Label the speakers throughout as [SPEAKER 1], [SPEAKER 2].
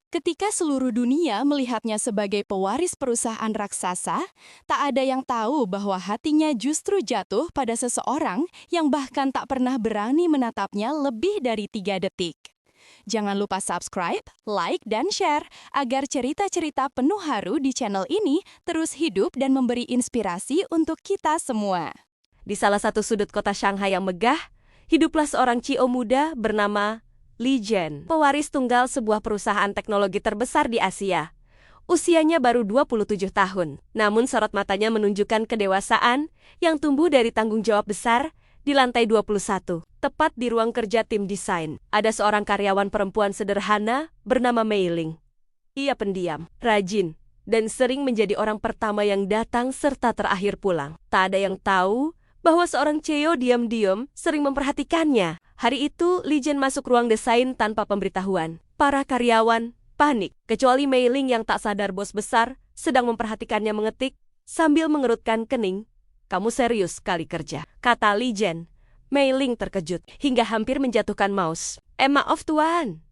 [SPEAKER 1] Ketika seluruh dunia melihatnya sebagai pewaris perusahaan raksasa, tak ada yang tahu bahwa hatinya justru jatuh pada seseorang yang bahkan tak pernah berani menatapnya lebih dari 3 detik. Jangan lupa subscribe, like, dan share agar cerita-cerita penuh haru di channel ini terus hidup dan memberi inspirasi untuk kita semua.
[SPEAKER 2] Di salah satu sudut kota Shanghai yang megah, hiduplah seorang CEO muda bernama Li Jian, pewaris tunggal sebuah perusahaan teknologi terbesar di Asia. Usianya baru 27 tahun, namun sorot matanya menunjukkan kedewasaan yang tumbuh dari tanggung jawab besar di lantai 21. Tepat di ruang kerja tim desain, ada seorang karyawan perempuan sederhana bernama Mei Ling. Ia pendiam, rajin, dan sering menjadi orang pertama yang datang serta terakhir pulang. Tak ada yang tahu bahwa seorang CEO diam-diam sering memperhatikannya. Hari itu, Li Jian masuk ruang desain tanpa pemberitahuan. Para karyawan panik, kecuali Mei Ling yang tak sadar bos besar sedang memperhatikannya mengetik sambil mengerutkan kening. "Kamu serius kali kerja," kata Li Jian. Mei Ling terkejut hingga hampir menjatuhkan mouse. Maaf tuan."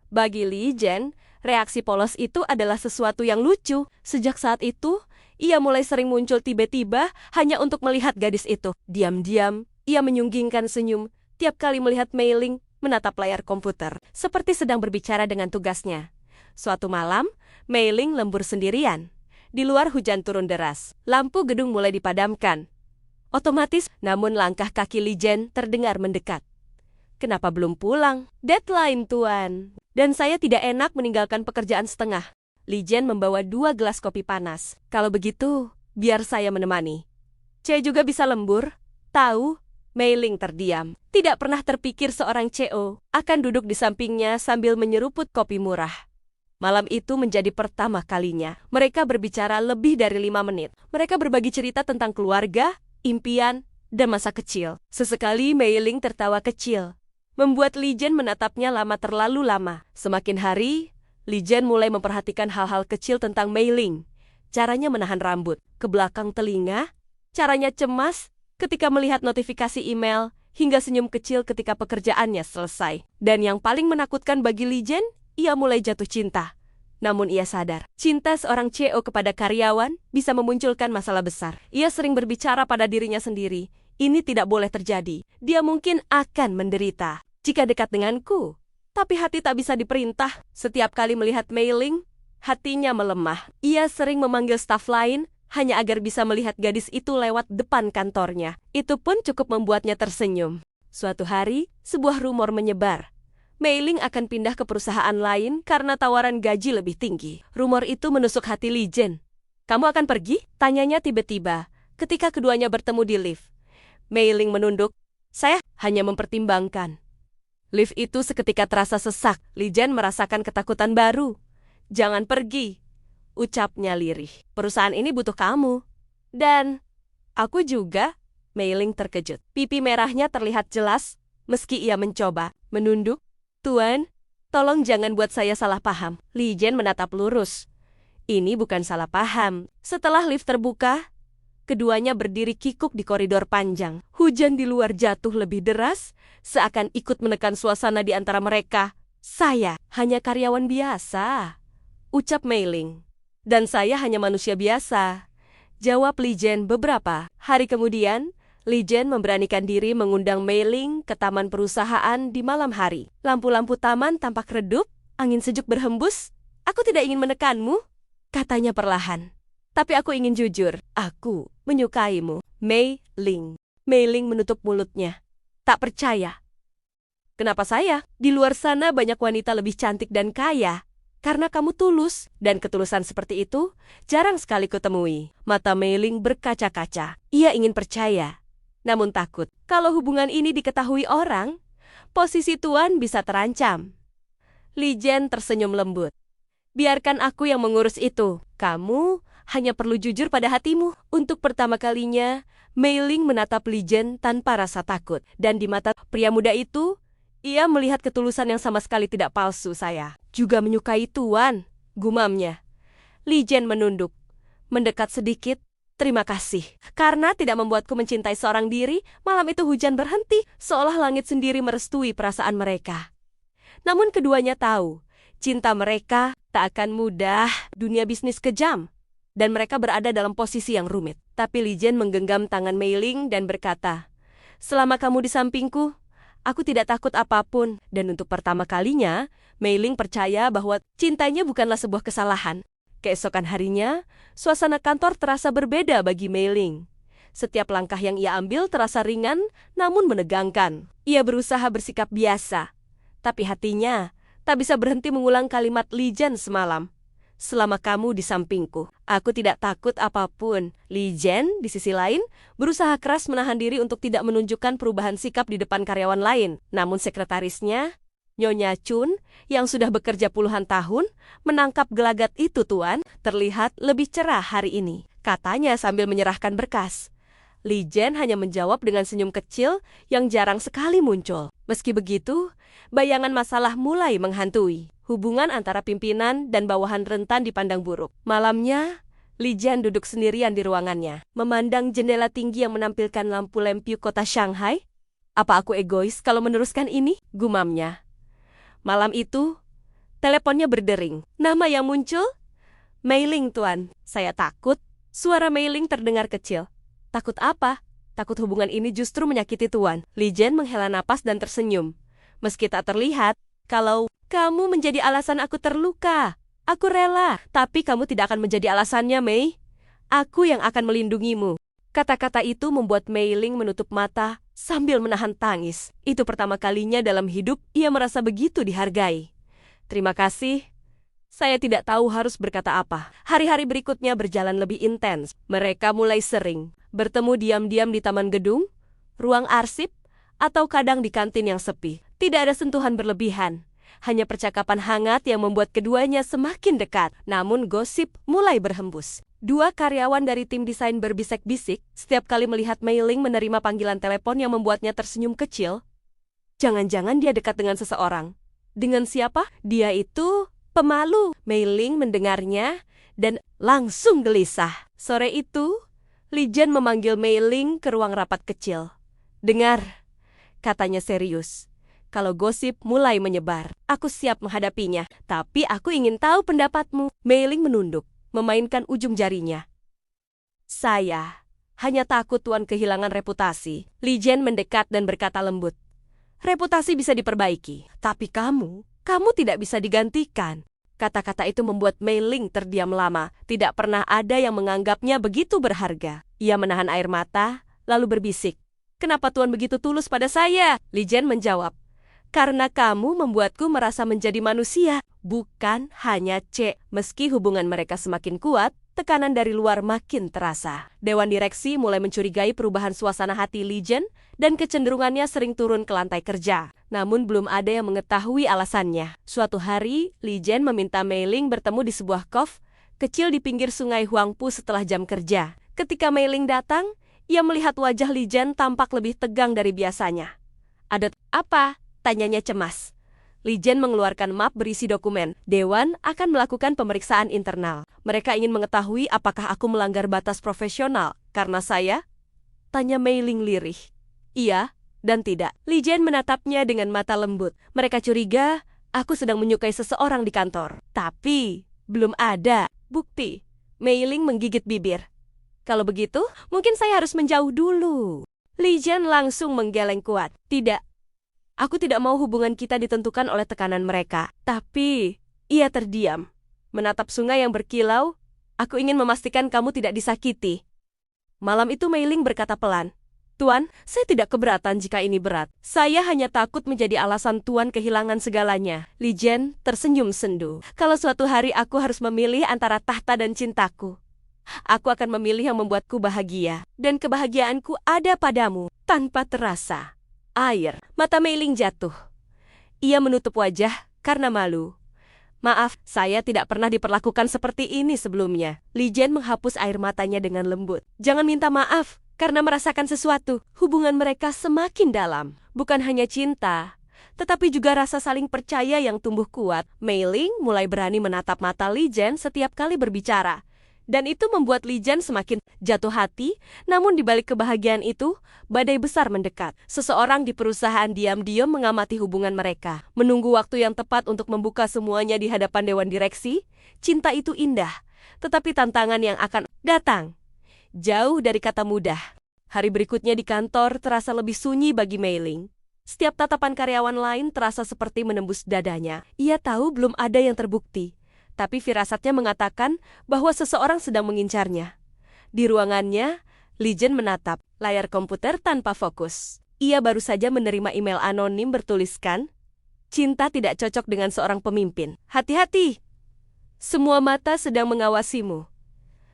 [SPEAKER 2] Bagi Li Jian, reaksi polos itu adalah sesuatu yang lucu. Sejak saat itu, ia mulai sering muncul tiba-tiba hanya untuk melihat gadis itu. Diam-diam, ia menyunggingkan senyum tiap kali melihat Mei Ling menatap layar komputer, seperti sedang berbicara dengan tugasnya. Suatu malam, Mei Ling lembur sendirian. Di luar hujan turun deras. Lampu gedung mulai dipadamkan. Otomatis, namun langkah kaki Li Jian terdengar mendekat. "Kenapa belum pulang?" "Deadline, tuan. Dan saya tidak enak meninggalkan pekerjaan setengah." Li Jian membawa 2 gelas kopi panas. "Kalau begitu, biar saya menemani." "Saya juga bisa lembur." "Tahu?" Mei Ling terdiam. Tidak pernah terpikir seorang CEO akan duduk di sampingnya sambil menyeruput kopi murah. Malam itu menjadi pertama kalinya. Mereka berbicara lebih dari 5 menit. Mereka berbagi cerita tentang keluarga, impian, dan masa kecil. Sesekali Mei Ling tertawa kecil, membuat Li Jian menatapnya terlalu lama. Semakin hari, Li Jian mulai memperhatikan hal-hal kecil tentang Mei Ling. Caranya menahan rambut ke belakang telinga, caranya cemas ketika melihat notifikasi email, hingga senyum kecil ketika pekerjaannya selesai. Dan yang paling menakutkan bagi Li Jian, ia mulai jatuh cinta. Namun ia sadar, cinta seorang CEO kepada karyawan bisa memunculkan masalah besar. Ia sering berbicara pada dirinya sendiri, "Ini tidak boleh terjadi. Dia mungkin akan menderita jika dekat denganku." Tapi hati tak bisa diperintah. Setiap kali melihat Mei Ling, hatinya melemah. Ia sering memanggil staf lain hanya agar bisa melihat gadis itu lewat depan kantornya. Itu pun cukup membuatnya tersenyum. Suatu hari, sebuah rumor menyebar. Mei Ling akan pindah ke perusahaan lain karena tawaran gaji lebih tinggi. Rumor itu menusuk hati Li Jian. "Kamu akan pergi?" tanyanya tiba-tiba ketika keduanya bertemu di lift. Mei Ling menunduk. "Saya hanya mempertimbangkan." Lift itu seketika terasa sesak. Li Jian merasakan ketakutan baru. "Jangan pergi," ucapnya lirih. "Perusahaan ini butuh kamu." "Dan aku juga." Mei Ling terkejut. Pipi merahnya terlihat jelas meski ia mencoba menunduk. "Tuan, tolong jangan buat saya salah paham." Li Jian menatap lurus. "Ini bukan salah paham." Setelah lift terbuka, keduanya berdiri kikuk di koridor panjang. Hujan di luar jatuh lebih deras, seakan ikut menekan suasana di antara mereka. "Saya hanya karyawan biasa," ucap Mei Ling. "Dan saya hanya manusia biasa," jawab Li Jian. Beberapa hari kemudian, Li Jian memberanikan diri mengundang Mei Ling ke taman perusahaan di malam hari. Lampu-lampu taman tampak redup, angin sejuk berhembus. "Aku tidak ingin menekanmu," katanya perlahan. "Tapi aku ingin jujur, aku menyukaimu." Mei Ling. Mei Ling menutup mulutnya. "Tak percaya." "Kenapa saya? Di luar sana banyak wanita lebih cantik dan kaya. Karena kamu tulus, dan ketulusan seperti itu jarang sekali kutemui." Mata Mei Ling berkaca-kaca. Ia ingin percaya, namun takut. Kalau hubungan ini diketahui orang, posisi tuan bisa terancam. Li Jian tersenyum lembut. "Biarkan aku yang mengurus itu. Kamu hanya perlu jujur pada hatimu." Untuk pertama kalinya, Mei Ling menatap Li Jian tanpa rasa takut. Dan di mata pria muda itu, ia melihat ketulusan yang sama sekali tidak palsu. "Saya juga menyukai tuan," gumamnya. Li Jian menunduk, mendekat sedikit. "Terima kasih. Karena tidak membuatku mencintai seorang diri." Malam itu hujan berhenti, seolah langit sendiri merestui perasaan mereka. Namun keduanya tahu, Cinta mereka tak akan mudah, dunia bisnis kejam. Dan mereka berada dalam posisi yang rumit. Tapi Li Jian menggenggam tangan Mei Ling dan berkata, "Selama kamu di sampingku, aku tidak takut apapun." Dan untuk pertama kalinya, Mei Ling percaya bahwa cintanya bukanlah sebuah kesalahan. Keesokan harinya, suasana kantor terasa berbeda bagi Mei Ling. Setiap langkah yang ia ambil terasa ringan, namun menegangkan. Ia berusaha bersikap biasa, tapi hatinya tak bisa berhenti mengulang kalimat Li Jian semalam. "Selama kamu di sampingku, aku tidak takut apapun." Li Jian, di sisi lain, berusaha keras menahan diri untuk tidak menunjukkan perubahan sikap di depan karyawan lain. Namun sekretarisnya, Nyonya Chun, yang sudah bekerja puluhan tahun, menangkap gelagat itu, Tuan. "Terlihat lebih cerah hari ini," katanya sambil menyerahkan berkas. Li Jian hanya menjawab dengan senyum kecil yang jarang sekali muncul. Meski begitu, bayangan masalah mulai menghantui. Hubungan antara pimpinan dan bawahan rentan dipandang buruk. Malamnya, Li Jian duduk sendirian di ruangannya, memandang jendela tinggi yang menampilkan lampu lampion kota Shanghai. "Apa aku egois kalau meneruskan ini?" gumamnya. Malam itu, teleponnya berdering. Nama yang muncul? "Mei Ling, Tuan." "Saya takut." Suara Mei Ling terdengar kecil. "Takut apa?" "Takut hubungan ini justru menyakiti Tuan." Li Jian menghela napas dan tersenyum. "Meski tak terlihat, kalau kamu menjadi alasan aku terluka, aku rela. Tapi kamu tidak akan menjadi alasannya, Mei. Aku yang akan melindungimu." Kata-kata itu membuat Mei Ling menutup mata sambil menahan tangis. Itu pertama kalinya dalam hidup ia merasa begitu dihargai. "Terima kasih." Saya tidak tahu harus berkata apa. Hari-hari berikutnya berjalan lebih intens. Mereka mulai sering bertemu diam-diam di taman gedung, ruang arsip, atau kadang di kantin yang sepi. Tidak ada sentuhan berlebihan. Hanya percakapan hangat yang membuat keduanya semakin dekat. Namun gosip mulai berhembus. Dua karyawan dari tim desain berbisik-bisik setiap kali melihat Mei Ling menerima panggilan telepon yang membuatnya tersenyum kecil. Jangan-jangan dia dekat dengan seseorang. Dengan siapa? Dia itu pemalu. Mei Ling mendengarnya dan langsung gelisah. Sore itu, Li Jian memanggil Mei Ling ke ruang rapat kecil. "Dengar," katanya serius. "Kalau gosip mulai menyebar, aku siap menghadapinya. Tapi aku ingin tahu pendapatmu." Mei Ling menunduk, memainkan ujung jarinya. "Saya hanya takut Tuan kehilangan reputasi." Li Jian mendekat dan berkata lembut. "Reputasi bisa diperbaiki, tapi kamu tidak bisa digantikan." Kata-kata itu membuat Mei Ling terdiam lama. Tidak pernah ada yang menganggapnya begitu berharga. Ia menahan air mata, lalu berbisik. "Kenapa Tuan begitu tulus pada saya?" Li Jian menjawab. "Karena kamu membuatku merasa menjadi manusia, bukan hanya cek." Meski hubungan mereka semakin kuat, tekanan dari luar makin terasa. Dewan direksi mulai mencurigai perubahan suasana hati Li Jian dan kecenderungannya sering turun ke lantai kerja. Namun belum ada yang mengetahui alasannya. Suatu hari, Li Jian meminta Mei Ling bertemu di sebuah kafe kecil di pinggir sungai Huangpu setelah jam kerja. Ketika Mei Ling datang, ia melihat wajah Li Jian tampak lebih tegang dari biasanya. "Ada apa?" tanyanya cemas. Li Jian mengeluarkan map berisi dokumen. "Dewan akan melakukan pemeriksaan internal. Mereka ingin mengetahui apakah aku melanggar batas profesional karena saya?" tanya Mei Ling lirih. "Iya dan tidak." Li Jian menatapnya dengan mata lembut. "Mereka curiga aku sedang menyukai seseorang di kantor. Tapi belum ada bukti." Mei Ling menggigit bibir. "Kalau begitu, mungkin saya harus menjauh dulu." Li Jian langsung menggeleng kuat. "Tidak. Aku tidak mau hubungan kita ditentukan oleh tekanan mereka." Tapi ia terdiam, menatap sungai yang berkilau. "Aku ingin memastikan kamu tidak disakiti." Malam itu Mei Ling berkata pelan, "Tuan, saya tidak keberatan jika ini berat. Saya hanya takut menjadi alasan Tuan kehilangan segalanya." Li Jian tersenyum sendu. "Kalau suatu hari aku harus memilih antara tahta dan cintaku, aku akan memilih yang membuatku bahagia. Dan kebahagiaanku ada padamu." Tanpa terasa, mata Mei Ling jatuh. Ia menutup wajah karena malu. "Maaf, saya tidak pernah diperlakukan seperti ini sebelumnya." Li Jian menghapus air matanya dengan lembut. "Jangan minta maaf karena merasakan sesuatu." Hubungan mereka semakin dalam. Bukan hanya cinta, tetapi juga rasa saling percaya yang tumbuh kuat. Mei Ling mulai berani menatap mata Li Jian setiap kali berbicara. Dan itu membuat Li Jian semakin jatuh hati, namun di balik kebahagiaan itu, badai besar mendekat. Seseorang di perusahaan diam-diam mengamati hubungan mereka. Menunggu waktu yang tepat untuk membuka semuanya di hadapan dewan direksi, cinta itu indah, tetapi tantangan yang akan datang jauh dari kata mudah. Hari berikutnya di kantor terasa lebih sunyi bagi Mei Ling. Setiap tatapan karyawan lain terasa seperti menembus dadanya. Ia tahu belum ada yang terbukti, tapi firasatnya mengatakan bahwa seseorang sedang mengincarnya. Di ruangannya, Li Jian menatap layar komputer tanpa fokus. Ia baru saja menerima email anonim bertuliskan, "Cinta tidak cocok dengan seorang pemimpin. Hati-hati! Semua mata sedang mengawasimu."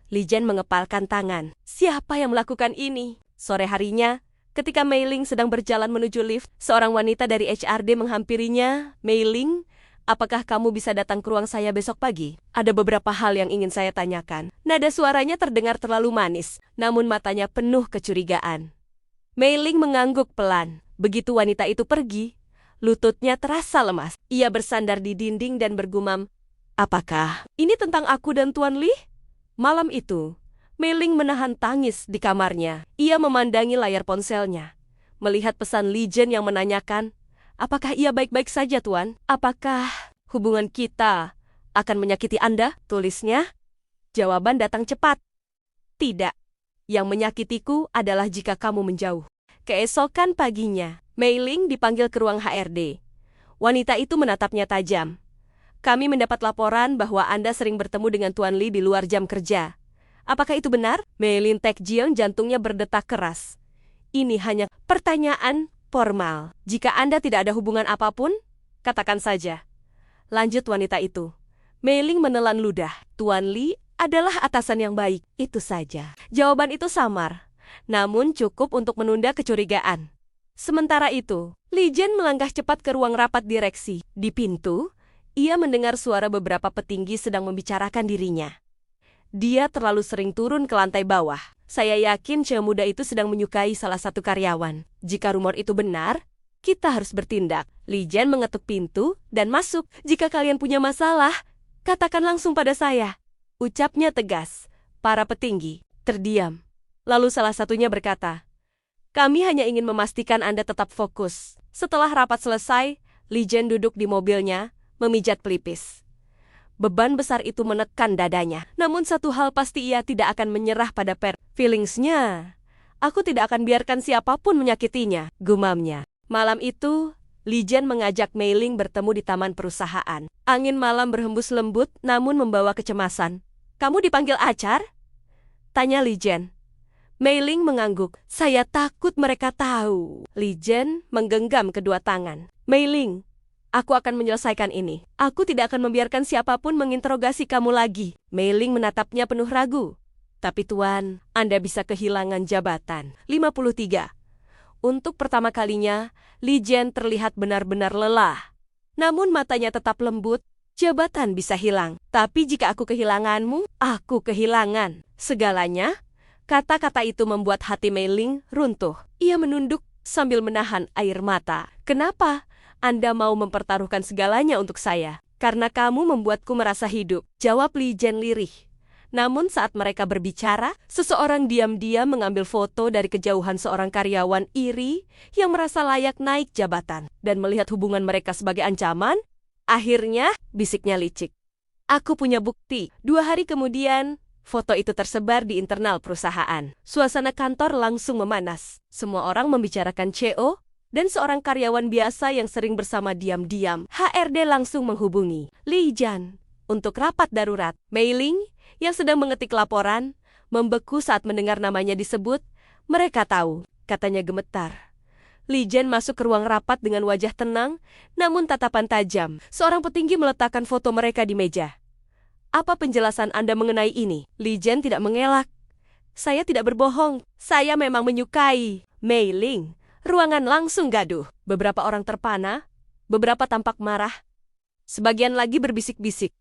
[SPEAKER 2] Li Jian mengepalkan tangan. Siapa yang melakukan ini? Sore harinya, ketika Mei Ling sedang berjalan menuju lift, seorang wanita dari HRD menghampirinya. "Mei Ling, apakah kamu bisa datang ke ruang saya besok pagi? Ada beberapa hal yang ingin saya tanyakan." Nada suaranya terdengar terlalu manis, namun matanya penuh kecurigaan. Mei Ling mengangguk pelan. Begitu wanita itu pergi, lututnya terasa lemas. Ia bersandar di dinding dan bergumam, "Apakah ini tentang aku dan Tuan Li?" Malam itu, Mei Ling menahan tangis di kamarnya. Ia memandangi layar ponselnya, melihat pesan Li Jian yang menanyakan, "Apakah ia baik-baik saja, Tuan? Apakah hubungan kita akan menyakiti Anda?" Tulisnya. Jawaban datang cepat. "Tidak. Yang menyakitiku adalah jika kamu menjauh." Keesokan paginya, Mei Ling dipanggil ke ruang HRD. Wanita itu menatapnya tajam. "Kami mendapat laporan bahwa Anda sering bertemu dengan Tuan Li di luar jam kerja. Apakah itu benar?" Mei Ling Taejeon jantungnya berdetak keras. "Ini hanya pertanyaan formal. Jika Anda tidak ada hubungan apapun, katakan saja." Lanjut wanita itu. Mei Ling menelan ludah. "Tuan Li adalah atasan yang baik, itu saja." Jawaban itu samar, namun cukup untuk menunda kecurigaan. Sementara itu, Li Jian melangkah cepat ke ruang rapat direksi. Di pintu, ia mendengar suara beberapa petinggi sedang membicarakan dirinya. Dia terlalu sering turun ke lantai bawah. "Saya yakin cewek muda itu sedang menyukai salah satu karyawan. Jika rumor itu benar, kita harus bertindak." Li Jian mengetuk pintu dan masuk. "Jika kalian punya masalah, katakan langsung pada saya," ucapnya tegas. Para petinggi terdiam. Lalu salah satunya berkata, "Kami hanya ingin memastikan Anda tetap fokus." Setelah rapat selesai, Li Jian duduk di mobilnya, memijat pelipis. Beban besar itu menekan dadanya. Namun satu hal pasti, ia tidak akan menyerah pada feelingsnya. "Aku tidak akan biarkan siapapun menyakitinya," gumamnya. Malam itu, Li Jian mengajak Mei Ling bertemu di taman perusahaan. Angin malam berhembus lembut namun membawa kecemasan. "Kamu dipanggil Acar?" tanya Li Jian. Mei Ling mengangguk. "Saya takut mereka tahu." Li Jian menggenggam kedua tangan. "Mei Ling, aku akan menyelesaikan ini. Aku tidak akan membiarkan siapapun menginterogasi kamu lagi." Mei Ling menatapnya penuh ragu. "Tapi Tuan, Anda bisa kehilangan jabatan." 53. Untuk pertama kalinya, Li Jian terlihat benar-benar lelah. Namun matanya tetap lembut. "Jabatan bisa hilang, tapi jika aku kehilanganmu, aku kehilangan segalanya." Kata-kata itu membuat hati Mei Ling runtuh. Ia menunduk sambil menahan air mata. "Kenapa Anda mau mempertaruhkan segalanya untuk saya?" "Karena kamu membuatku merasa hidup," jawab Li Jian lirih. Namun saat mereka berbicara, seseorang diam-diam mengambil foto dari kejauhan seorang karyawan iri yang merasa layak naik jabatan. Dan melihat hubungan mereka sebagai ancaman, akhirnya bisiknya licik. "Aku punya bukti." 2 hari kemudian, foto itu tersebar di internal perusahaan. Suasana kantor langsung memanas. Semua orang membicarakan CEO dan seorang karyawan biasa yang sering bersama diam-diam. HRD langsung menghubungi Li Jian untuk rapat darurat. Mei Ling yang sedang mengetik laporan membeku saat mendengar namanya disebut. "Mereka tahu," katanya gemetar. Li Jian masuk ke ruang rapat dengan wajah tenang, namun tatapan tajam. Seorang petinggi meletakkan foto mereka di meja. "Apa penjelasan Anda mengenai ini?" Li Jian tidak mengelak. "Saya tidak berbohong. Saya memang menyukai Mei Ling." Ruangan langsung gaduh. Beberapa orang terpana, beberapa tampak marah. Sebagian lagi berbisik-bisik.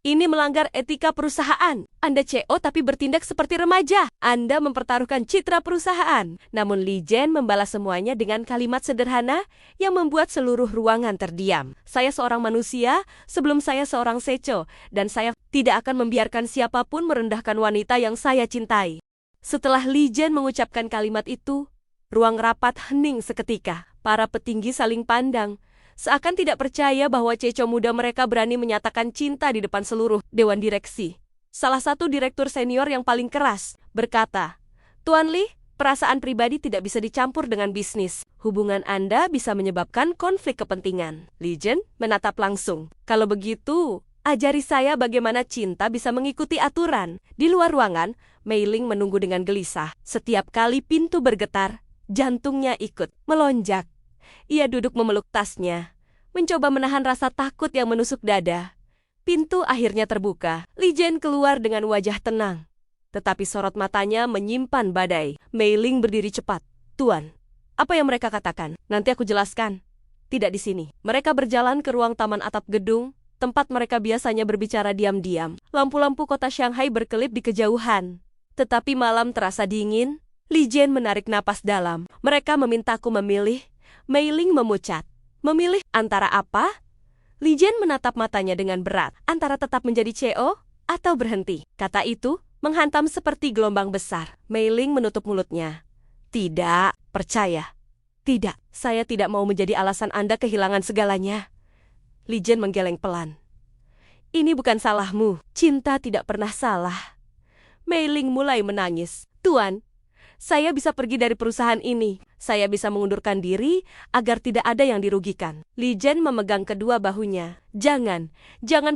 [SPEAKER 2] "Ini melanggar etika perusahaan. Anda CEO tapi bertindak seperti remaja. Anda mempertaruhkan citra perusahaan." Namun Li Jian membalas semuanya dengan kalimat sederhana yang membuat seluruh ruangan terdiam. "Saya seorang manusia sebelum saya seorang CEO, dan saya tidak akan membiarkan siapapun merendahkan wanita yang saya cintai. Setelah Li Jian mengucapkan kalimat itu, ruang rapat hening seketika. Para petinggi saling pandang, seakan tidak percaya bahwa ceco muda mereka berani menyatakan cinta di depan seluruh dewan direksi. Salah satu direktur senior yang paling keras berkata, "Tuan Li, perasaan pribadi tidak bisa dicampur dengan bisnis. Hubungan Anda bisa menyebabkan konflik kepentingan." Li Jian menatap langsung. "Kalau begitu, ajari saya bagaimana cinta bisa mengikuti aturan." Di luar ruangan, Mei Ling menunggu dengan gelisah. Setiap kali pintu bergetar, jantungnya ikut melonjak. Ia duduk memeluk tasnya, mencoba menahan rasa takut yang menusuk dada. Pintu akhirnya terbuka. Li Jian keluar dengan wajah tenang. Tetapi sorot matanya menyimpan badai. Mei Ling berdiri cepat. "Tuan, apa yang mereka katakan? Nanti aku jelaskan." "Tidak di sini." Mereka berjalan ke ruang taman atap gedung, tempat mereka biasanya berbicara diam-diam. Lampu-lampu kota Shanghai berkelip di kejauhan. Tetapi malam terasa dingin. Li Jian menarik napas dalam. "Mereka memintaku memilih." Mei Ling memucat. "Memilih antara apa?" Li Jian menatap matanya dengan berat. "Antara tetap menjadi CEO atau berhenti." Kata itu menghantam seperti gelombang besar. Mei Ling menutup mulutnya. "Tidak, percaya. Tidak, saya tidak mau menjadi alasan Anda kehilangan segalanya." Li Jian menggeleng pelan. "Ini bukan salahmu. Cinta tidak pernah salah." Mei Ling mulai menangis. "Tuan, saya bisa pergi dari perusahaan ini. Saya bisa mengundurkan diri agar tidak ada yang dirugikan." Li Jian memegang kedua bahunya. Jangan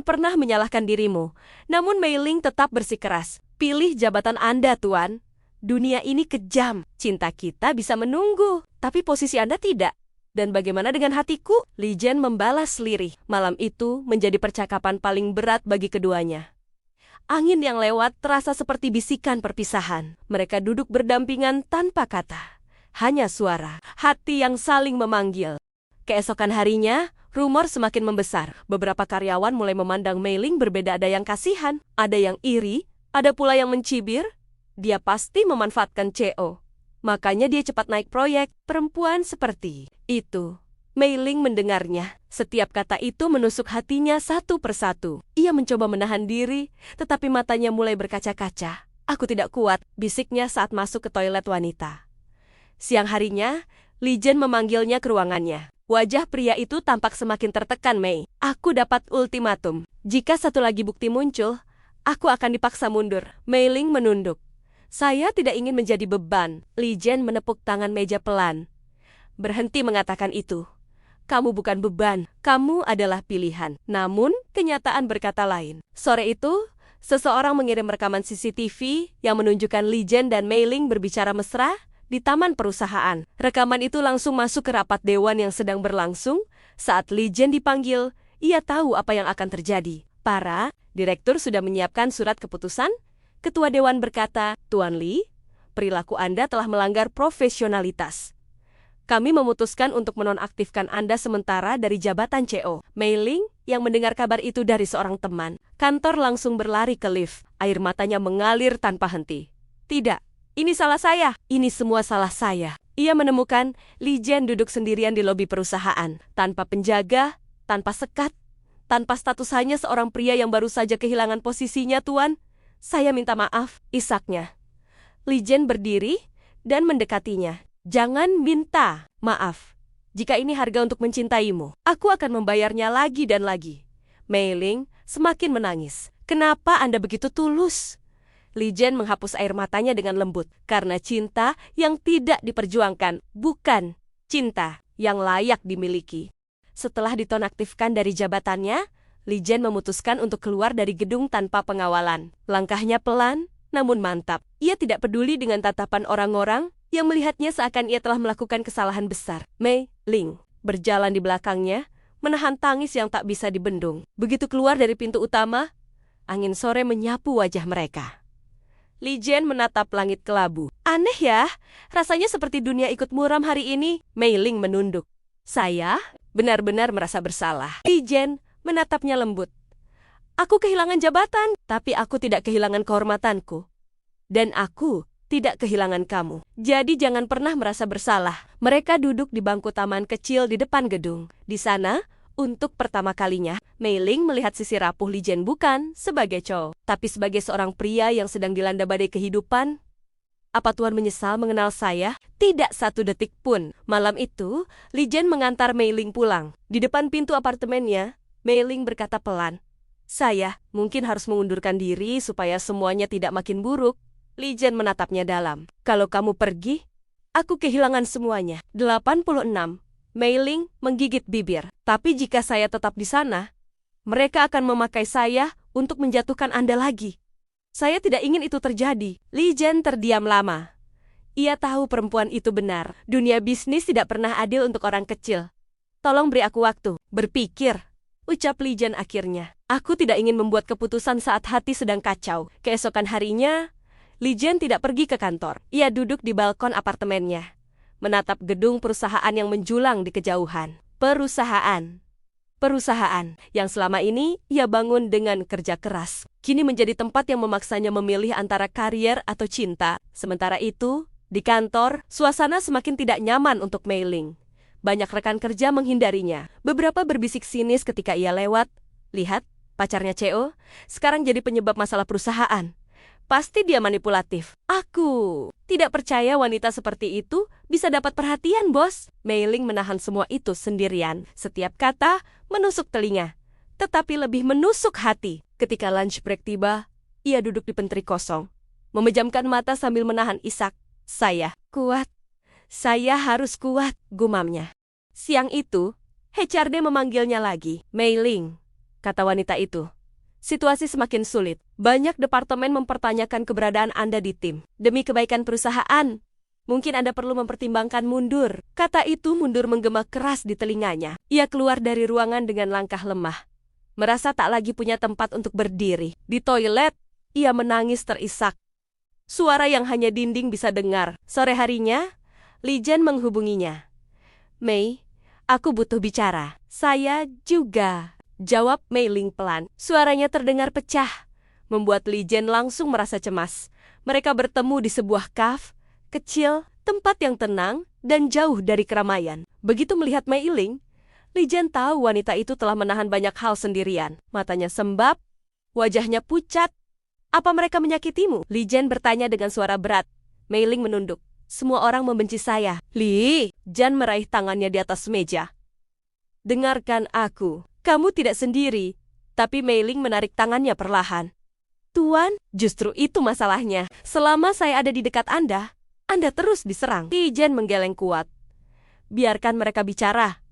[SPEAKER 2] pernah menyalahkan dirimu." Namun Mei Ling tetap bersikeras. "Pilih jabatan Anda, Tuan. Dunia ini kejam. Cinta kita bisa menunggu, tapi posisi Anda tidak. Dan bagaimana dengan hatiku?" Li Jian membalas lirih. Malam itu menjadi percakapan paling berat bagi keduanya. Angin yang lewat terasa seperti bisikan perpisahan. Mereka duduk berdampingan tanpa kata. Hanya suara, hati yang saling memanggil. Keesokan harinya, rumor semakin membesar. Beberapa karyawan mulai memandang Mei Ling berbeda, ada yang kasihan, ada yang iri, ada pula yang mencibir. Dia pasti memanfaatkan CEO. Makanya dia cepat naik proyek. Perempuan seperti itu. Mei Ling mendengarnya. Setiap kata itu menusuk hatinya satu persatu. Ia mencoba menahan diri, tetapi matanya mulai berkaca-kaca. "Aku tidak kuat," bisiknya saat masuk ke toilet wanita. Siang harinya, Li Jian memanggilnya ke ruangannya. Wajah pria itu tampak semakin tertekan. "Mei, aku dapat ultimatum. Jika satu lagi bukti muncul, aku akan dipaksa mundur." Mei Ling menunduk. "Saya tidak ingin menjadi beban." Li Jian menepuk tangan meja pelan. "Berhenti mengatakan itu. Kamu bukan beban, kamu adalah pilihan." Namun, kenyataan berkata lain. Sore itu, seseorang mengirim rekaman CCTV yang menunjukkan Li Jian dan Mei Ling berbicara mesra di taman perusahaan. Rekaman itu langsung masuk ke rapat dewan yang sedang berlangsung. Saat Li Jian dipanggil, ia tahu apa yang akan terjadi. Para direktur sudah menyiapkan surat keputusan. Ketua dewan berkata, "Tuan Li, perilaku Anda telah melanggar profesionalitas. Kami memutuskan untuk menonaktifkan Anda sementara dari jabatan CEO." Mei Ling yang mendengar kabar itu dari seorang teman kantor langsung berlari ke lift. Air matanya mengalir tanpa henti. "Tidak, ini salah saya. Ini semua salah saya." Ia menemukan Li Jian duduk sendirian di lobi perusahaan. Tanpa penjaga, tanpa sekat, tanpa status, hanya seorang pria yang baru saja kehilangan posisinya. "Tuan, saya minta maaf," isaknya. Li Jian berdiri dan mendekatinya. "Jangan minta maaf. Jika ini harga untuk mencintaimu, aku akan membayarnya lagi dan lagi." Mei Ling semakin menangis. "Kenapa Anda begitu tulus?" Li Jian menghapus air matanya dengan lembut. "Karena cinta yang tidak diperjuangkan, bukan cinta yang layak dimiliki." Setelah ditonaktifkan dari jabatannya, Li Jian memutuskan untuk keluar dari gedung tanpa pengawalan. Langkahnya pelan, namun mantap. Ia tidak peduli dengan tatapan orang-orang yang melihatnya seakan ia telah melakukan kesalahan besar. Mei Ling berjalan di belakangnya, menahan tangis yang tak bisa dibendung. Begitu keluar dari pintu utama, angin sore menyapu wajah mereka. Li Jian menatap langit kelabu. "Aneh ya, rasanya seperti dunia ikut muram hari ini." Mei Ling menunduk. "Saya benar-benar merasa bersalah." Li Jian menatapnya lembut. "Aku kehilangan jabatan, tapi aku tidak kehilangan kehormatanku. Dan aku tidak kehilangan kamu. Jadi jangan pernah merasa bersalah." Mereka duduk di bangku taman kecil di depan gedung. Di sana, Untuk pertama kalinya, Mei Ling melihat sisi rapuh Li Jian bukan sebagai cowok, tapi sebagai seorang pria yang sedang dilanda badai kehidupan. Apa Tuan menyesal mengenal saya? Tidak satu detik pun. Malam itu, Li Jian mengantar Mei Ling pulang. Di depan pintu apartemennya, Mei Ling berkata pelan, "Saya mungkin harus mengundurkan diri supaya semuanya tidak makin buruk." Li Jian menatapnya dalam. "Kalau kamu pergi, aku kehilangan semuanya." 86. Mei Ling menggigit bibir. "Tapi jika saya tetap di sana, mereka akan memakai saya untuk menjatuhkan Anda lagi. Saya tidak ingin itu terjadi." Li Jian terdiam lama. Ia tahu perempuan itu benar. Dunia bisnis tidak pernah adil untuk orang kecil. "Tolong beri aku waktu berpikir," ucap Li Jian akhirnya. "Aku tidak ingin membuat keputusan saat hati sedang kacau." Keesokan harinya, Li Jian tidak pergi ke kantor. Ia duduk di balkon apartemennya, menatap gedung perusahaan yang menjulang di kejauhan. Perusahaan yang selama ini ia bangun dengan kerja keras, kini menjadi tempat yang memaksanya memilih antara karier atau cinta. Sementara itu, di kantor, suasana semakin tidak nyaman untuk Mei Ling. Banyak rekan kerja menghindarinya. Beberapa berbisik sinis ketika ia lewat. "Lihat, pacarnya CEO sekarang jadi penyebab masalah perusahaan. Pasti dia manipulatif." "Aku tidak percaya wanita seperti itu bisa dapat perhatian, bos." Mei Ling menahan semua itu sendirian. Setiap kata menusuk telinga, tetapi lebih menusuk hati. Ketika lunch break tiba, ia duduk di penteri kosong, memejamkan mata sambil menahan isak. Saya harus kuat," gumamnya. Siang itu, HRD memanggilnya lagi. "Mei Ling," kata wanita itu, "situasi semakin sulit. Banyak departemen mempertanyakan keberadaan Anda di tim. Demi kebaikan perusahaan, mungkin Anda perlu mempertimbangkan mundur." Kata itu mundur menggema keras di telinganya. Ia keluar dari ruangan dengan langkah lemah, merasa tak lagi punya tempat untuk berdiri. Di toilet, ia menangis terisak. Suara yang hanya dinding bisa dengar. Sore harinya, Li Jian menghubunginya. "Mei, aku butuh bicara." "Saya juga," jawab Mei Ling pelan. Suaranya terdengar pecah, membuat Li Jian langsung merasa cemas. Mereka bertemu di sebuah kafe kecil, tempat yang tenang dan jauh dari keramaian. Begitu melihat Mei Ling, Li Jian tahu wanita itu telah menahan banyak hal sendirian. Matanya sembab, wajahnya pucat. "Apa mereka menyakitimu?" Li Jian bertanya dengan suara berat. Mei Ling menunduk. "Semua orang membenci saya." Li Jian meraih tangannya di atas meja. "Dengarkan aku. Kamu tidak sendiri." Tapi Mei Ling menarik tangannya perlahan. "Tuan, justru itu masalahnya. Selama saya ada di dekat Anda terus diserang." Li Jian menggeleng kuat. "Biarkan mereka bicara.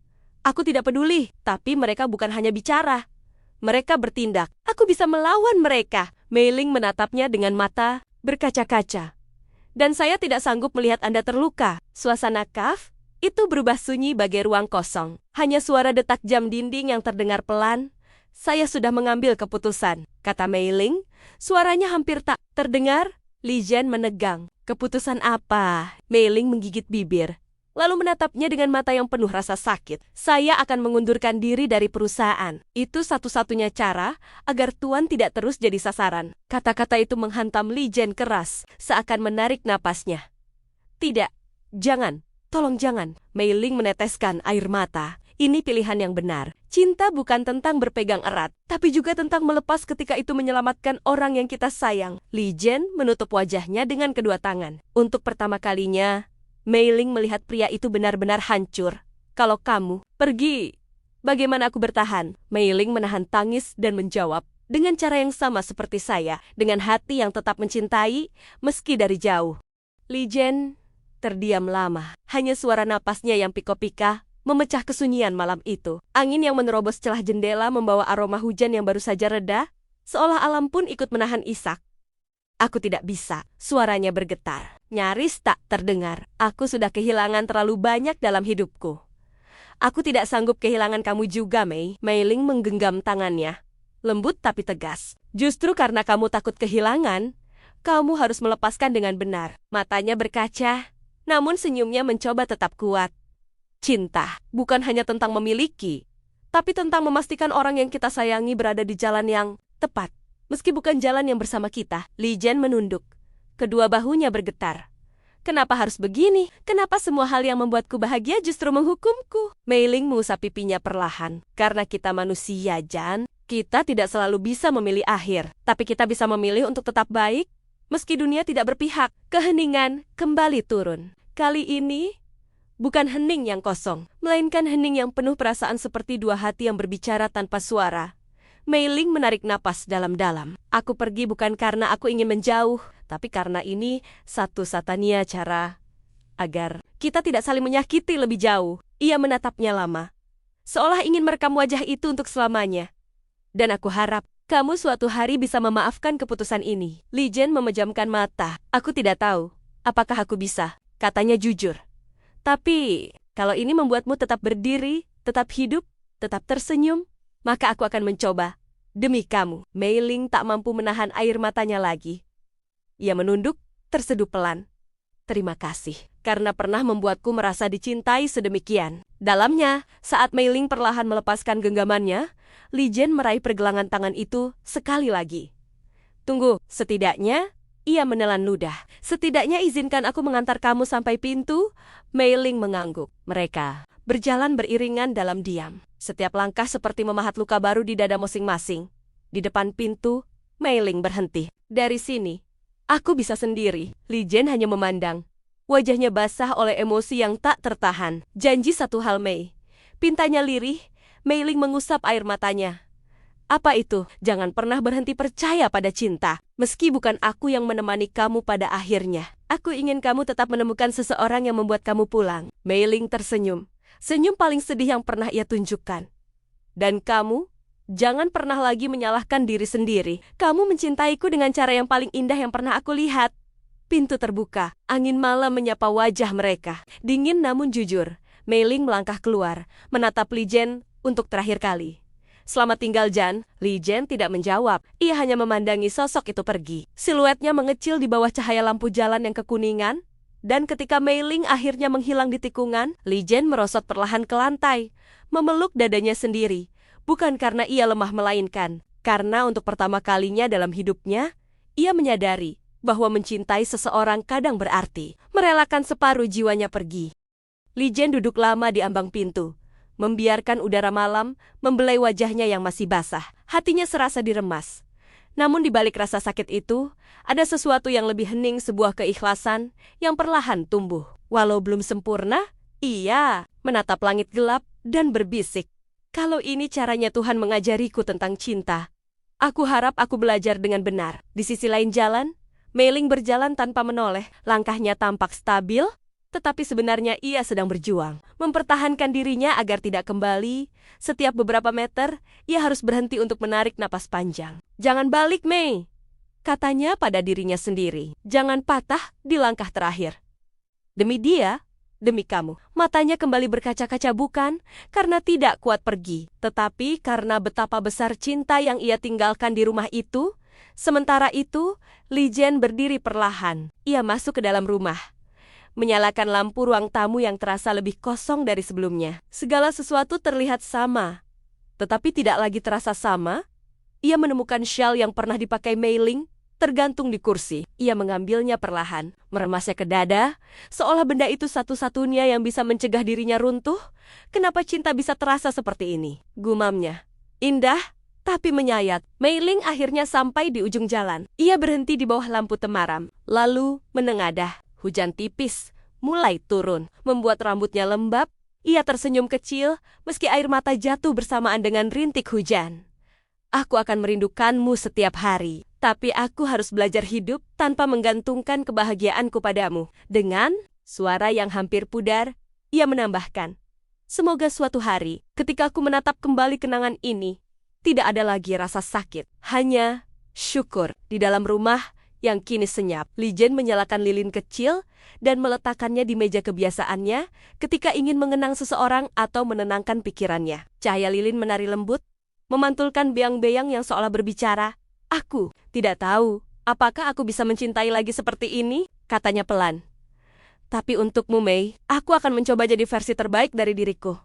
[SPEAKER 2] Aku tidak peduli." "Tapi mereka bukan hanya bicara. Mereka bertindak. Aku bisa melawan mereka." Mei Ling menatapnya dengan mata berkaca-kaca. "Dan saya tidak sanggup melihat Anda terluka." Suasana kafe itu berubah sunyi bagai ruang kosong. Hanya suara detak jam dinding yang terdengar pelan. "Saya sudah mengambil keputusan," kata Mei Ling. Suaranya hampir tak terdengar. Li Jian menegang. "Keputusan apa?" Mei Ling menggigit bibir, lalu menatapnya dengan mata yang penuh rasa sakit. "Saya akan mengundurkan diri dari perusahaan. Itu satu-satunya cara agar Tuan tidak terus jadi sasaran." Kata-kata itu menghantam Li Jian keras, seakan menarik napasnya. "Tidak, jangan. Tolong jangan." Mei Ling meneteskan air mata. Ini pilihan yang benar. Cinta bukan tentang berpegang erat, tapi juga tentang melepas ketika itu menyelamatkan orang yang kita sayang. Li Jian menutup wajahnya dengan kedua tangan. Untuk pertama kalinya, Mei Ling melihat pria itu benar-benar hancur. "Kalau kamu pergi, bagaimana aku bertahan?" Mei Ling menahan tangis dan menjawab, "Dengan cara yang sama seperti saya, dengan hati yang tetap mencintai, meski dari jauh." Li Jian terdiam lama. Hanya suara napasnya yang pika-pika memecah kesunyian malam itu. Angin yang menerobos celah jendela membawa aroma hujan yang baru saja reda, seolah alam pun ikut menahan isak. "Aku tidak bisa," suaranya bergetar, nyaris tak terdengar. "Aku sudah kehilangan terlalu banyak dalam hidupku. Aku tidak sanggup kehilangan kamu juga, Mei." Mei Ling menggenggam tangannya, lembut tapi tegas. "Justru karena kamu takut kehilangan, kamu harus melepaskan dengan benar." Matanya berkaca, namun senyumnya mencoba tetap kuat. Cinta bukan hanya tentang memiliki, tapi tentang memastikan orang yang kita sayangi berada di jalan yang tepat, meski bukan jalan yang bersama kita. Li Jian menunduk. Kedua bahunya bergetar. Kenapa harus begini? Kenapa semua hal yang membuatku bahagia justru menghukumku? Mei Ling mengusap pipinya perlahan. Karena kita manusia, Jan. Kita tidak selalu bisa memilih akhir. Tapi kita bisa memilih untuk tetap baik. Meski dunia tidak berpihak, keheningan kembali turun. Kali ini, bukan hening yang kosong, melainkan hening yang penuh perasaan seperti dua hati yang berbicara tanpa suara. Mei Ling menarik napas dalam-dalam. Aku pergi bukan karena aku ingin menjauh, tapi karena ini satu-satunya cara agar kita tidak saling menyakiti lebih jauh. Ia menatapnya lama, seolah ingin merekam wajah itu untuk selamanya. Dan aku harap kamu suatu hari bisa memaafkan keputusan ini. Li Jian memejamkan mata. Aku tidak tahu apakah aku bisa, katanya jujur. Tapi, kalau ini membuatmu tetap berdiri, tetap hidup, tetap tersenyum, maka aku akan mencoba. Demi kamu. Mei Ling tak mampu menahan air matanya lagi. Ia menunduk, terseduh pelan. Terima kasih, karena pernah membuatku merasa dicintai sedemikian. Dalamnya, saat Mei Ling perlahan melepaskan genggamannya, Li Jian meraih pergelangan tangan itu sekali lagi. Tunggu, setidaknya, ia menelan ludah. Setidaknya izinkan aku mengantar kamu sampai pintu. Mei Ling mengangguk. Mereka berjalan beriringan dalam diam. Setiap langkah seperti memahat luka baru di dada masing-masing. Di depan pintu, Mei Ling berhenti. Dari sini, aku bisa sendiri. Li Jian hanya memandang. Wajahnya basah oleh emosi yang tak tertahan. Janji satu hal, Mei. Pintanya lirih, Mei Ling mengusap air matanya. Apa itu? Jangan pernah berhenti percaya pada cinta. Meski bukan aku yang menemani kamu pada akhirnya. Aku ingin kamu tetap menemukan seseorang yang membuat kamu pulang. Mei Ling tersenyum. Senyum paling sedih yang pernah ia tunjukkan. Dan kamu, jangan pernah lagi menyalahkan diri sendiri. Kamu mencintaiku dengan cara yang paling indah yang pernah aku lihat. Pintu terbuka. Angin malam menyapa wajah mereka. Dingin namun jujur. Mei Ling melangkah keluar, menatap Li Jian untuk terakhir kali. Selamat tinggal, Jan. Li Jian tidak menjawab. Ia hanya memandangi sosok itu pergi. Siluetnya mengecil di bawah cahaya lampu jalan yang kekuningan. Dan ketika Mei Ling akhirnya menghilang di tikungan, Li Jian merosot perlahan ke lantai, memeluk dadanya sendiri. Bukan karena ia lemah melainkan, karena untuk pertama kalinya dalam hidupnya, ia menyadari bahwa mencintai seseorang kadang berarti merelakan separuh jiwanya pergi. Li Jian duduk lama di ambang pintu, membiarkan udara malam membelai wajahnya yang masih basah. Hatinya serasa diremas. Namun di balik rasa sakit itu, ada sesuatu yang lebih hening, sebuah keikhlasan yang perlahan tumbuh. Walau belum sempurna, ia menatap langit gelap dan berbisik. Kalau ini caranya Tuhan mengajariku tentang cinta, aku harap aku belajar dengan benar. Di sisi lain jalan, Mei Ling berjalan tanpa menoleh. Langkahnya tampak stabil, tetapi sebenarnya ia sedang berjuang. Mempertahankan dirinya agar tidak kembali. Setiap beberapa meter, ia harus berhenti untuk menarik napas panjang. Jangan balik, Mei, katanya pada dirinya sendiri. Jangan patah di langkah terakhir. Demi dia, demi kamu. Matanya kembali berkaca-kaca bukan karena tidak kuat pergi, tetapi karena betapa besar cinta yang ia tinggalkan di rumah itu. Sementara itu, Li Jian berdiri perlahan. Ia masuk ke dalam rumah, menyalakan lampu ruang tamu yang terasa lebih kosong dari sebelumnya. Segala sesuatu terlihat sama, tetapi tidak lagi terasa sama. Ia menemukan syal yang pernah dipakai Mei Ling, tergantung di kursi. Ia mengambilnya perlahan, meremasnya ke dada, seolah benda itu satu-satunya yang bisa mencegah dirinya runtuh. Kenapa cinta bisa terasa seperti ini? Gumamnya. Indah, tapi menyayat. Mei Ling akhirnya sampai di ujung jalan. Ia berhenti di bawah lampu temaram, lalu menengadah. Hujan tipis mulai turun, membuat rambutnya lembab. Ia tersenyum kecil, meski air mata jatuh bersamaan dengan rintik hujan. Aku akan merindukanmu setiap hari, tapi aku harus belajar hidup tanpa menggantungkan kebahagiaanku padamu. Dengan suara yang hampir pudar, ia menambahkan, semoga suatu hari, ketika aku menatap kembali kenangan ini, tidak ada lagi rasa sakit, hanya syukur. Di dalam rumah yang kini senyap, Li Jian menyalakan lilin kecil dan meletakkannya di meja kebiasaannya ketika ingin mengenang seseorang atau menenangkan pikirannya. Cahaya lilin menari lembut, memantulkan beang-beang yang seolah berbicara. Aku tidak tahu apakah aku bisa mencintai lagi seperti ini, katanya pelan. Tapi untukmu, Mei, aku akan mencoba jadi versi terbaik dari diriku.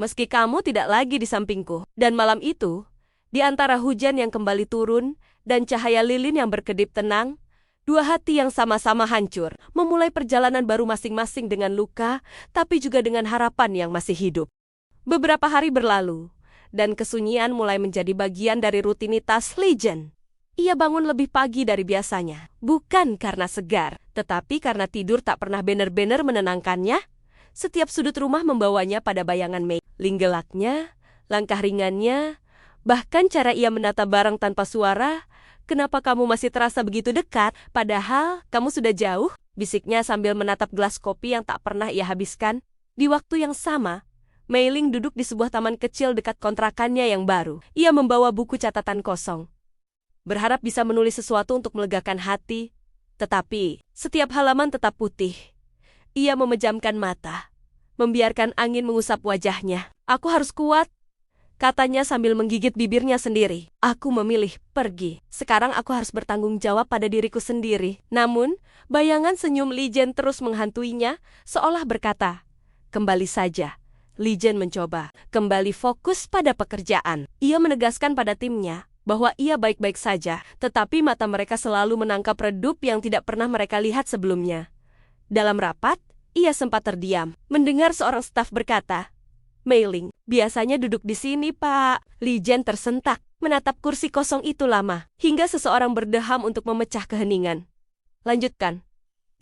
[SPEAKER 2] Meski kamu tidak lagi di sampingku. Dan malam itu, di antara hujan yang kembali turun dan cahaya lilin yang berkedip tenang, Dua hati yang sama-sama hancur, memulai perjalanan baru masing-masing dengan luka, tapi juga dengan harapan yang masih hidup. Beberapa hari berlalu, dan kesunyian mulai menjadi bagian dari rutinitas Legend. Ia bangun lebih pagi dari biasanya, bukan karena segar, tetapi karena tidur tak pernah benar-benar menenangkannya. Setiap sudut rumah membawanya pada bayangan Mei. Gelaknya, langkah ringannya, bahkan cara ia menata barang tanpa suara. Kenapa kamu masih terasa begitu dekat, padahal kamu sudah jauh? Bisiknya sambil menatap gelas kopi yang tak pernah ia habiskan. Di waktu yang sama, Mei Ling duduk di sebuah taman kecil dekat kontrakannya yang baru. Ia membawa buku catatan kosong, berharap bisa menulis sesuatu untuk melegakan hati. Tetapi, setiap halaman tetap putih. Ia memejamkan mata, membiarkan angin mengusap wajahnya. Aku harus kuat, katanya sambil menggigit bibirnya sendiri. Aku memilih pergi. Sekarang aku harus bertanggung jawab pada diriku sendiri. Namun, bayangan senyum Li Jian terus menghantuinya, seolah berkata, kembali saja. Li Jian mencoba kembali fokus pada pekerjaan. Ia menegaskan pada timnya bahwa ia baik-baik saja, tetapi mata mereka selalu menangkap redup yang tidak pernah mereka lihat sebelumnya. Dalam rapat, ia sempat terdiam, mendengar seorang staf berkata, Mei Ling, biasanya duduk di sini, Pak. Li Jian tersentak, menatap kursi kosong itu lama, hingga seseorang berdeham untuk memecah keheningan. Lanjutkan,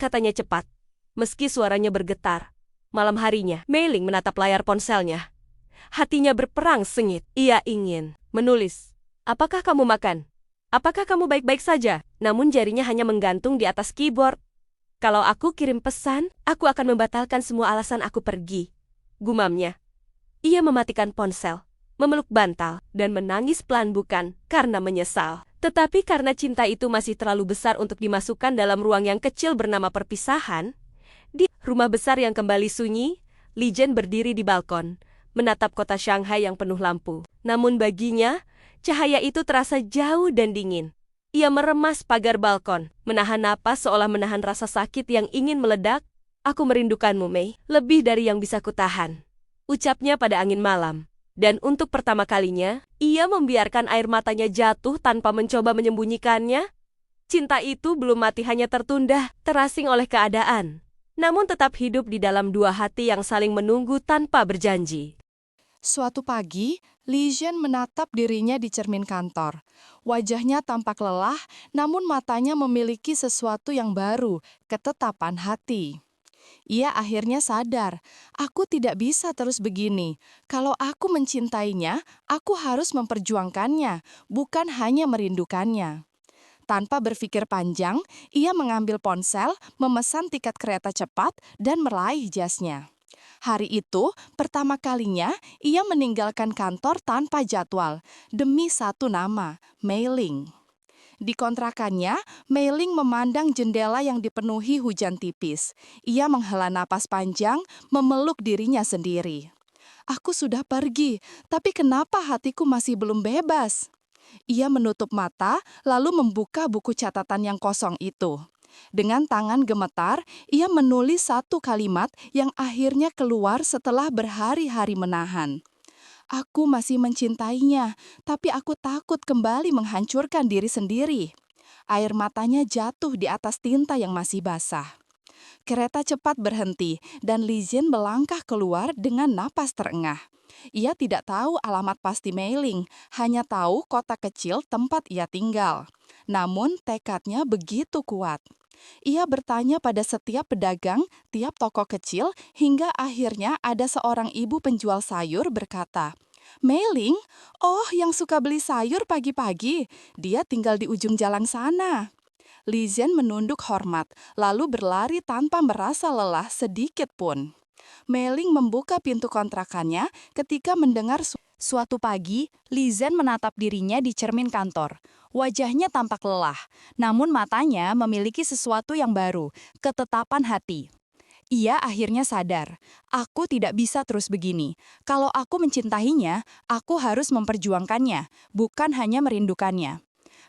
[SPEAKER 2] katanya cepat, meski suaranya bergetar. Malam harinya, Mei Ling menatap layar ponselnya. Hatinya berperang sengit. Ia ingin menulis. Apakah kamu makan? Apakah kamu baik-baik saja? Namun jarinya hanya menggantung di atas keyboard. Kalau aku kirim pesan, aku akan membatalkan semua alasan aku pergi, gumamnya. Ia mematikan ponsel, memeluk bantal, dan menangis pelan bukan karena menyesal, tetapi karena cinta itu masih terlalu besar untuk dimasukkan dalam ruang yang kecil bernama perpisahan. Di rumah besar yang kembali sunyi, Li Jian berdiri di balkon, menatap kota Shanghai yang penuh lampu. Namun baginya, cahaya itu terasa jauh dan dingin. Ia meremas pagar balkon, menahan napas seolah menahan rasa sakit yang ingin meledak. Aku merindukanmu, Mei, lebih dari yang bisa kutahan, ucapnya pada angin malam. Dan untuk pertama kalinya, ia membiarkan air matanya jatuh tanpa mencoba menyembunyikannya. Cinta itu belum mati, hanya tertunda, terasing oleh keadaan, namun tetap hidup di dalam dua hati yang saling menunggu tanpa berjanji.
[SPEAKER 1] Suatu pagi, Li Jian menatap dirinya di cermin kantor. Wajahnya tampak lelah, namun matanya memiliki sesuatu yang baru, ketetapan hati. Ia akhirnya sadar, aku tidak bisa terus begini. Kalau aku mencintainya, aku harus memperjuangkannya, bukan hanya merindukannya. Tanpa berpikir panjang, ia mengambil ponsel, memesan tiket kereta cepat, dan meraih jasnya. Hari itu, pertama kalinya, ia meninggalkan kantor tanpa jadwal, demi satu nama, Mei Ling. Di kontrakannya, Mei Ling memandang jendela yang dipenuhi hujan tipis. Ia menghela napas panjang, memeluk dirinya sendiri. Aku sudah pergi, tapi kenapa hatiku masih belum bebas? Ia menutup mata, lalu membuka buku catatan yang kosong itu. Dengan tangan gemetar, ia menulis satu kalimat yang akhirnya keluar setelah berhari-hari menahan. Aku masih mencintainya, tapi aku takut kembali menghancurkan diri sendiri. Air matanya jatuh di atas tinta yang masih basah. Kereta cepat berhenti, dan Li Jian melangkah keluar dengan napas terengah. Ia tidak tahu alamat pasti Mei Ling, hanya tahu kota kecil tempat ia tinggal. Namun tekadnya begitu kuat. Ia bertanya pada setiap pedagang, tiap toko kecil, hingga akhirnya ada seorang ibu penjual sayur berkata, Mei Ling, oh yang suka beli sayur pagi-pagi, dia tinggal di ujung jalan sana. Li Jian menunduk hormat, lalu berlari tanpa merasa lelah sedikit pun. Mei Ling membuka pintu kontrakannya ketika mendengar suatu pagi, Li Jian menatap dirinya di cermin kantor. Wajahnya tampak lelah, namun matanya memiliki sesuatu yang baru, ketetapan hati. Ia akhirnya sadar, aku tidak bisa terus begini. Kalau aku mencintainya, aku harus memperjuangkannya, bukan hanya merindukannya.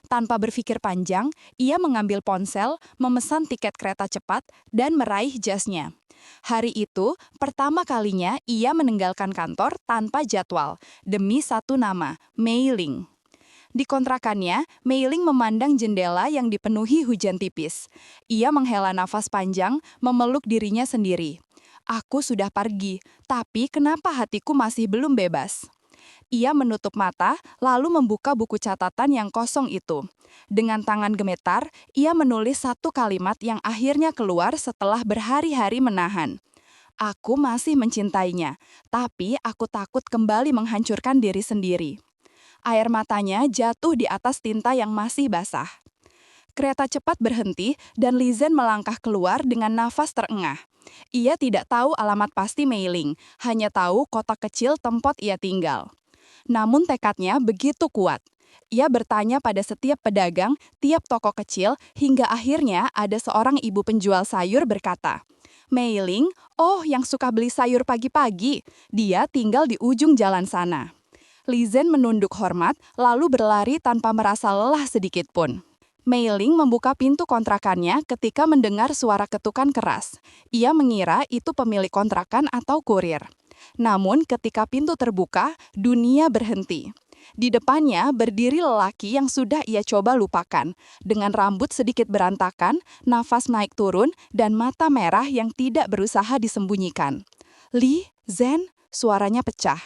[SPEAKER 1] Tanpa berpikir panjang, ia mengambil ponsel, memesan tiket kereta cepat, dan meraih jasnya. Hari itu, pertama kalinya ia meninggalkan kantor tanpa jadwal, demi satu nama, Mei Ling. Di kontrakannya, Mei Ling memandang jendela yang dipenuhi hujan tipis. Ia menghela nafas panjang, memeluk dirinya sendiri. Aku sudah pergi, tapi kenapa hatiku masih belum bebas? Ia menutup mata, lalu membuka buku catatan yang kosong itu. Dengan tangan gemetar, ia menulis satu kalimat yang akhirnya keluar setelah berhari-hari menahan. Aku masih mencintainya, tapi aku takut kembali menghancurkan diri sendiri. Air matanya jatuh di atas tinta yang masih basah. Kereta cepat berhenti dan Li Zhen melangkah keluar dengan nafas terengah. Ia tidak tahu alamat pasti Mei Ling, hanya tahu kota kecil tempat ia tinggal. Namun tekadnya begitu kuat. Ia bertanya pada setiap pedagang, tiap toko kecil, hingga akhirnya ada seorang ibu penjual sayur berkata, Mei Ling, oh yang suka beli sayur pagi-pagi, dia tinggal di ujung jalan sana. Li Zhen menunduk hormat, lalu berlari tanpa merasa lelah sedikit pun. Mei Ling membuka pintu kontrakannya ketika mendengar suara ketukan keras. Ia mengira itu pemilik kontrakan atau kurir. Namun ketika pintu terbuka, dunia berhenti. Di depannya berdiri lelaki yang sudah ia coba lupakan, dengan rambut sedikit berantakan, nafas naik turun, dan mata merah yang tidak berusaha disembunyikan. Li Zhen, suaranya pecah.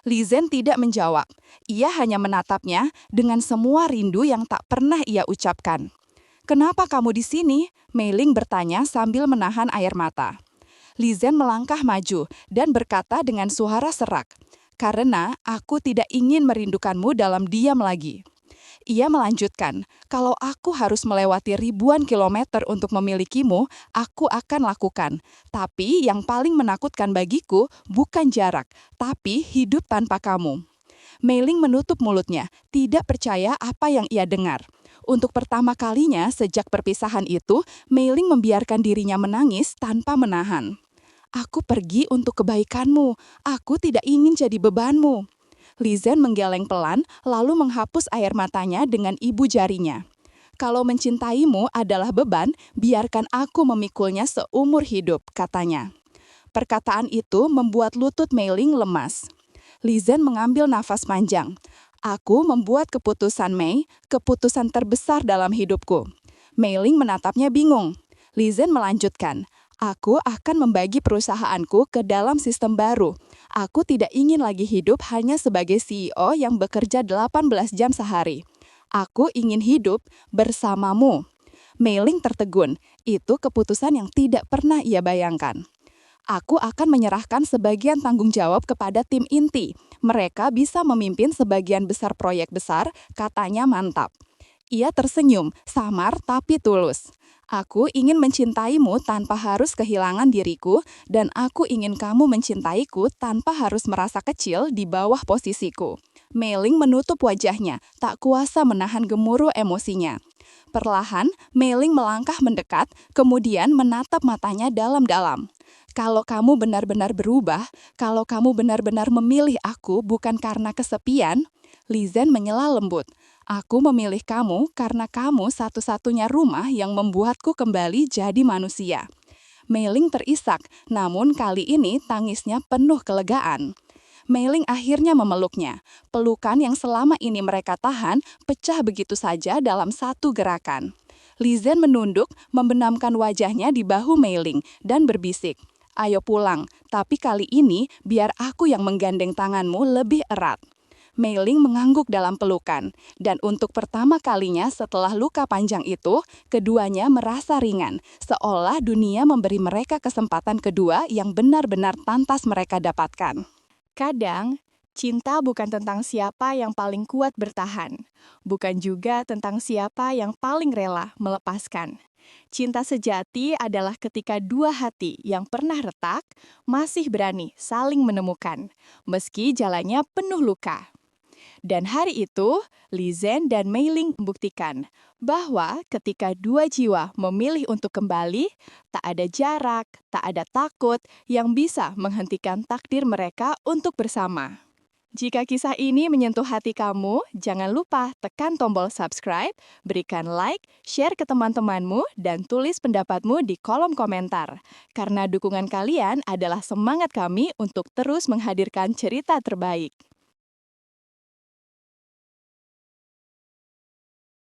[SPEAKER 1] Li Zhen tidak menjawab. Ia hanya menatapnya dengan semua rindu yang tak pernah ia ucapkan. "Kenapa kamu di sini?" Mei Ling bertanya sambil menahan air mata. Li Zhen melangkah maju dan berkata dengan suara serak, "Karena aku tidak ingin merindukanmu dalam diam lagi." Ia melanjutkan, "Kalau aku harus melewati ribuan kilometer untuk memilikimu, aku akan lakukan. Tapi yang paling menakutkan bagiku bukan jarak, tapi hidup tanpa kamu." Mei Ling menutup mulutnya, tidak percaya apa yang ia dengar. Untuk pertama kalinya sejak perpisahan itu, Mei Ling membiarkan dirinya menangis tanpa menahan. "Aku pergi untuk kebaikanmu, aku tidak ingin jadi bebanmu." Li Zhen menggeleng pelan, lalu menghapus air matanya dengan ibu jarinya. "Kalau mencintaimu adalah beban, biarkan aku memikulnya seumur hidup," katanya. Perkataan itu membuat lutut Mei Ling lemas. Li Zhen mengambil nafas panjang. "Aku membuat keputusan, Mei, keputusan terbesar dalam hidupku." Mei Ling menatapnya bingung. Li Zhen melanjutkan, "Aku akan membagi perusahaanku ke dalam sistem baru. Aku tidak ingin lagi hidup hanya sebagai CEO yang bekerja 18 jam sehari. Aku ingin hidup bersamamu." Mei Ling tertegun. Itu keputusan yang tidak pernah ia bayangkan. "Aku akan menyerahkan sebagian tanggung jawab kepada tim inti. Mereka bisa memimpin sebagian besar proyek besar," katanya mantap. Ia tersenyum, samar tapi tulus. "Aku ingin mencintaimu tanpa harus kehilangan diriku, dan aku ingin kamu mencintaiku tanpa harus merasa kecil di bawah posisiku." Mei Ling menutup wajahnya, tak kuasa menahan gemuruh emosinya. Perlahan, Mei Ling melangkah mendekat, kemudian menatap matanya dalam-dalam. "Kalau kamu benar-benar berubah, kalau kamu benar-benar memilih aku bukan karena kesepian," Li Zhen menyela lembut, "aku memilih kamu karena kamu satu-satunya rumah yang membuatku kembali jadi manusia." Mei Ling terisak, namun kali ini tangisnya penuh kelegaan. Mei Ling akhirnya memeluknya. Pelukan yang selama ini mereka tahan pecah begitu saja dalam satu gerakan. Li Zhen menunduk, membenamkan wajahnya di bahu Mei Ling dan berbisik, "Ayo pulang, tapi kali ini biar aku yang menggandeng tanganmu lebih erat." Mei Ling mengangguk dalam pelukan, dan untuk pertama kalinya setelah luka panjang itu, keduanya merasa ringan, seolah dunia memberi mereka kesempatan kedua yang benar-benar pantas mereka dapatkan. Kadang, cinta bukan tentang siapa yang paling kuat bertahan, bukan juga tentang siapa yang paling rela melepaskan. Cinta sejati adalah ketika dua hati yang pernah retak masih berani saling menemukan, meski jalannya penuh luka. Dan hari itu, Li Zhen dan Mei Ling membuktikan bahwa ketika dua jiwa memilih untuk kembali, tak ada jarak, tak ada takut yang bisa menghentikan takdir mereka untuk bersama. Jika kisah ini menyentuh hati kamu, jangan lupa tekan tombol subscribe, berikan like, share ke teman-temanmu, dan tulis pendapatmu di kolom komentar. Karena dukungan kalian adalah semangat kami untuk terus menghadirkan cerita terbaik.